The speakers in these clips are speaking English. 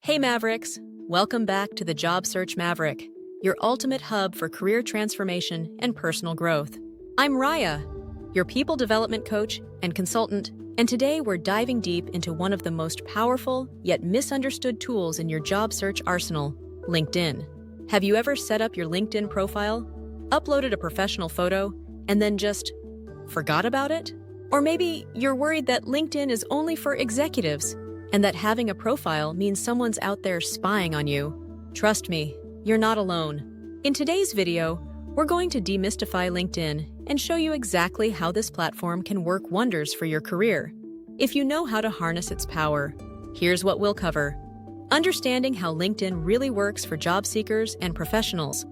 Hey Mavericks! Welcome back to the Job Search Maverick, your ultimate hub for career transformation and personal growth. I'm Riah, your people development coach and consultant, and today we're diving deep into one of the most powerful yet misunderstood tools in your job search arsenal, LinkedIn. Have you ever set up your LinkedIn profile, uploaded a professional photo, and then just forgot about it? Or maybe you're worried that LinkedIn is only for executives, and that having a profile means someone's out there spying on you. Trust me, you're not alone. In today's video, we're going to demystify LinkedIn and show you exactly how this platform can work wonders for your career. If you know how to harness its power, here's what we'll cover. Understanding how LinkedIn really works for job seekers and professionals.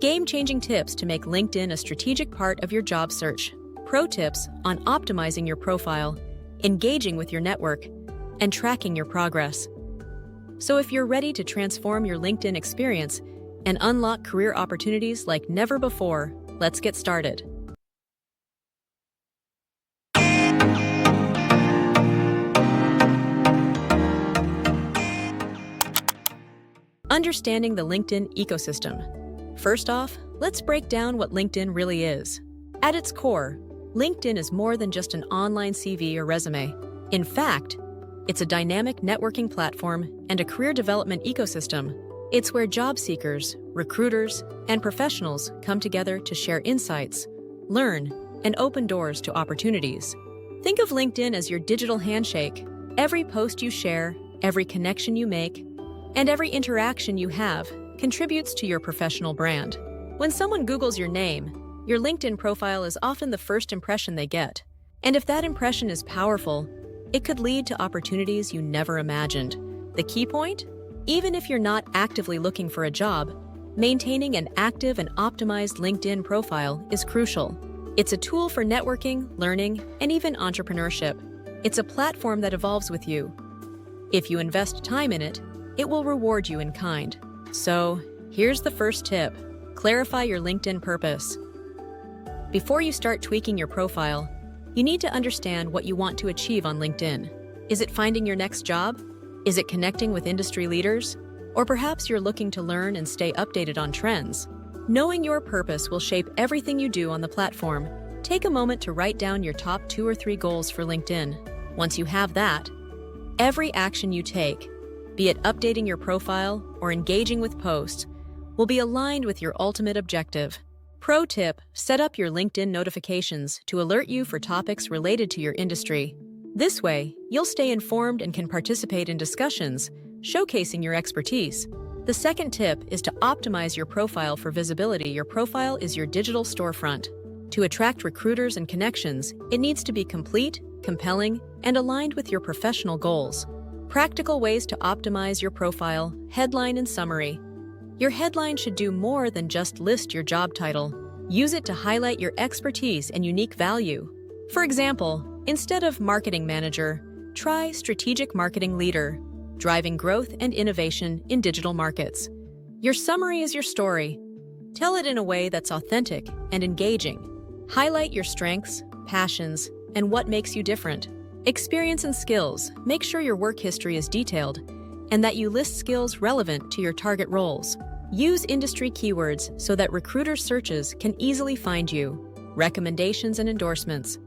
Game-changing tips to make LinkedIn a strategic part of your job search. Pro tips on optimizing your profile, engaging with your network, and tracking your progress. So if you're ready to transform your LinkedIn experience and unlock career opportunities like never before, let's get started. Understanding the LinkedIn ecosystem. First off, let's break down what LinkedIn really is. At its core, LinkedIn is more than just an online CV or resume. In fact, it's a dynamic networking platform and a career development ecosystem. It's where job seekers, recruiters, and professionals come together to share insights, learn, and open doors to opportunities. Think of LinkedIn as your digital handshake. Every post you share, every connection you make, and every interaction you have contributes to your professional brand. When someone Googles your name, your LinkedIn profile is often the first impression they get. And if that impression is powerful, it could lead to opportunities you never imagined. The key point? Even if you're not actively looking for a job, maintaining an active and optimized LinkedIn profile is crucial. It's a tool for networking, learning, and even entrepreneurship. It's a platform that evolves with you. If you invest time in it, it will reward you in kind. So, here's the first tip. Clarify your LinkedIn purpose. Before you start tweaking your profile, you need to understand what you want to achieve on LinkedIn. Is it finding your next job? Is it connecting with industry leaders? Or perhaps you're looking to learn and stay updated on trends. Knowing your purpose will shape everything you do on the platform. Take a moment to write down your top 2 or 3 goals for LinkedIn. Once you have that, every action you take, be it updating your profile or engaging with posts, will be aligned with your ultimate objective. Pro tip, set up your LinkedIn notifications to alert you for topics related to your industry. This way, you'll stay informed and can participate in discussions, showcasing your expertise. The second tip is to optimize your profile for visibility. Your profile is your digital storefront. To attract recruiters and connections, it needs to be complete, compelling, and aligned with your professional goals. Practical ways to optimize your profile, headline and summary. Your headline should do more than just list your job title. Use it to highlight your expertise and unique value. For example, instead of marketing manager, try strategic marketing leader, driving growth and innovation in digital markets. Your summary is your story. Tell it in a way that's authentic and engaging. Highlight your strengths, passions, and what makes you different. Experience and skills. Make sure your work history is detailed and that you list skills relevant to your target roles. Use industry keywords so that recruiter searches can easily find you. Recommendations and endorsements.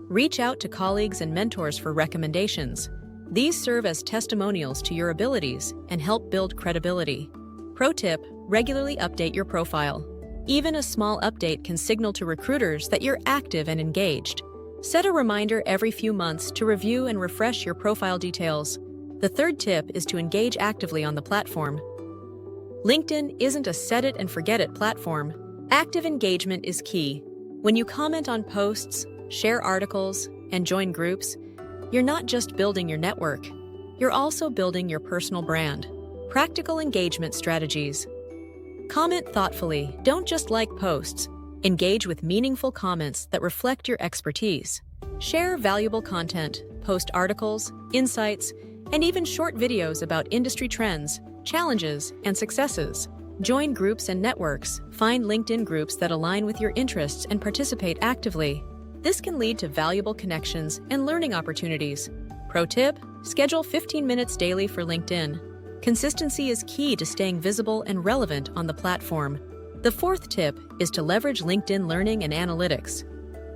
Reach out to colleagues and mentors for recommendations. These serve as testimonials to your abilities and help build credibility. Pro tip, regularly update your profile. Even a small update can signal to recruiters that you're active and engaged. Set a reminder every few months to review and refresh your profile details. The third tip is to engage actively on the platform. LinkedIn isn't a set-it-and-forget-it platform. Active engagement is key. When you comment on posts, share articles, and join groups, you're not just building your network, you're also building your personal brand. Practical engagement strategies. Comment thoughtfully. Don't just like posts. Engage with meaningful comments that reflect your expertise. Share valuable content, post articles, insights, and even short videos about industry trends, challenges, and successes. Join groups and networks. Find LinkedIn groups that align with your interests and participate actively. This can lead to valuable connections and learning opportunities. Pro tip, schedule 15 minutes daily for LinkedIn. Consistency is key to staying visible and relevant on the platform. The fourth tip is to leverage LinkedIn Learning and Analytics.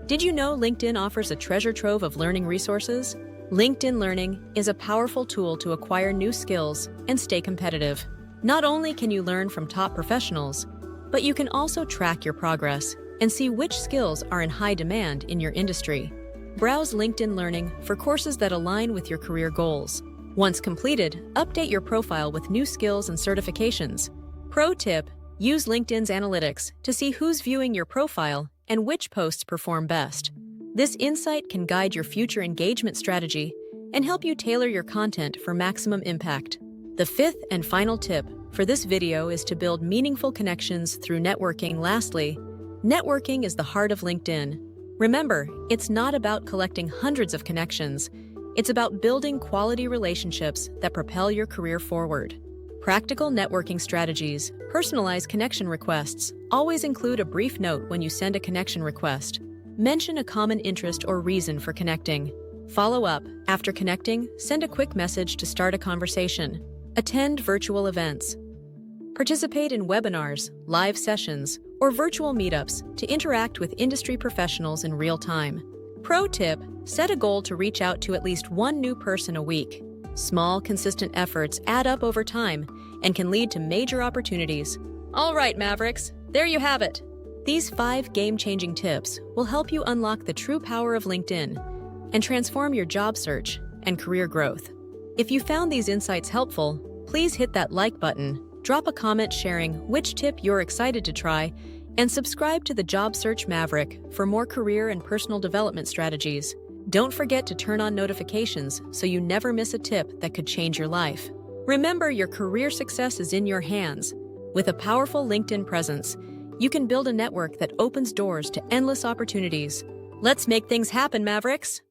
Did you know LinkedIn offers a treasure trove of learning resources? LinkedIn Learning is a powerful tool to acquire new skills and stay competitive. Not only can you learn from top professionals, but you can also track your progress and see which skills are in high demand in your industry. Browse LinkedIn Learning for courses that align with your career goals. Once completed, update your profile with new skills and certifications. Pro tip: use LinkedIn's analytics to see who's viewing your profile and which posts perform best. This insight can guide your future engagement strategy and help you tailor your content for maximum impact. The fifth and final tip for this video is to build meaningful connections through networking. Lastly, networking is the heart of LinkedIn. Remember, it's not about collecting hundreds of connections. It's about building quality relationships that propel your career forward. Practical networking strategies: personalize connection requests. Always include a brief note when you send a connection request. Mention a common interest or reason for connecting. Follow up. After connecting, send a quick message to start a conversation. Attend virtual events. Participate in webinars, live sessions, or virtual meetups to interact with industry professionals in real time. Pro tip: set a goal to reach out to at least one new person a week. Small, consistent efforts add up over time and can lead to major opportunities. All right, Mavericks, there you have it. These 5 game-changing tips will help you unlock the true power of LinkedIn and transform your job search and career growth. If you found these insights helpful, please hit that like button, drop a comment sharing which tip you're excited to try, and subscribe to the Job Search Maverick for more career and personal development strategies. Don't forget to turn on notifications so you never miss a tip that could change your life. Remember, your career success is in your hands. With a powerful LinkedIn presence, you can build a network that opens doors to endless opportunities. Let's make things happen, Mavericks!